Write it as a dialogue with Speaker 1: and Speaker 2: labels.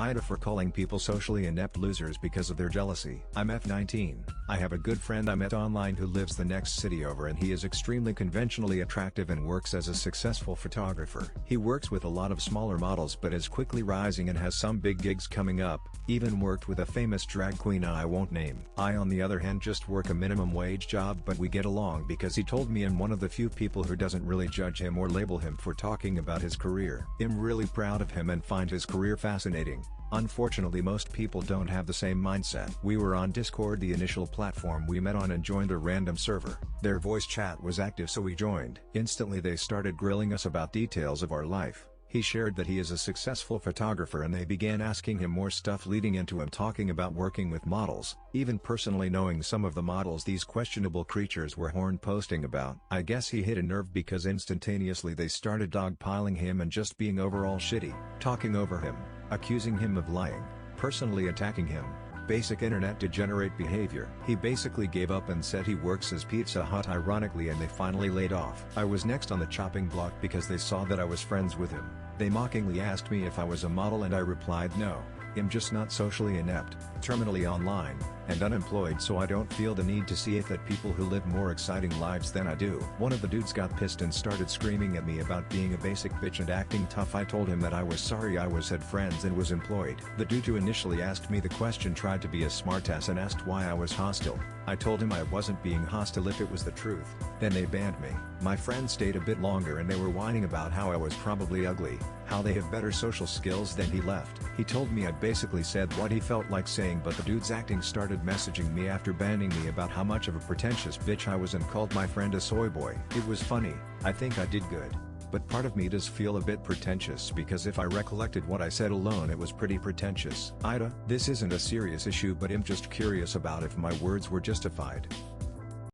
Speaker 1: AITA for calling people socially inept losers because of their jealousy. I'm F19. I have a good friend I met online who lives the next city over, and he is extremely conventionally attractive and works as a successful photographer. He works with a lot of smaller models but is quickly rising and has some big gigs coming up, even worked with a famous drag queen I won't name. I on the other hand just work a minimum wage job, but we get along because he told me I'm one of the few people who doesn't really judge him or label him for talking about his career. I'm really proud of him and find his career fascinating. Unfortunately, most people don't have the same mindset. We were on Discord, the initial platform we met on, and joined a random server. Their voice chat was active, so we joined. Instantly they started grilling us about details of our life. He shared that he is a successful photographer and they began asking him more stuff, leading into him talking about working with models, even personally knowing some of the models these questionable creatures were horn posting about. I guess he hit a nerve because instantaneously they started dogpiling him and just being overall shitty, talking over him, accusing him of lying, personally attacking him. Basic internet degenerate behavior. He basically gave up and said he works as Pizza Hut ironically, and they finally laid off. I was next on the chopping block because they saw that I was friends with him. They mockingly asked me if I was a model and I replied no. I'm just not socially inept, terminally online, and unemployed, so I don't feel the need to see it that people who live more exciting lives than I do. One of the dudes got pissed and started screaming at me about being a basic bitch and acting tough. I told him that I was sorry I had friends and was employed. The dude who initially asked me the question tried to be a smartass and asked why I was hostile. I told him I wasn't being hostile if it was the truth. Then they banned me. My friends stayed a bit longer and they were whining about how I was probably ugly, how they have better social skills. Then he left. He told me I basically said what he felt like saying, but the dude's acting started messaging me after banning me about how much of a pretentious bitch I was and called my friend a soy boy. It was funny. I think I did good. But part of me does feel a bit pretentious because if I recollected what I said alone, it was pretty pretentious. AITA, this isn't a serious issue, but I'm just curious about if my words were justified.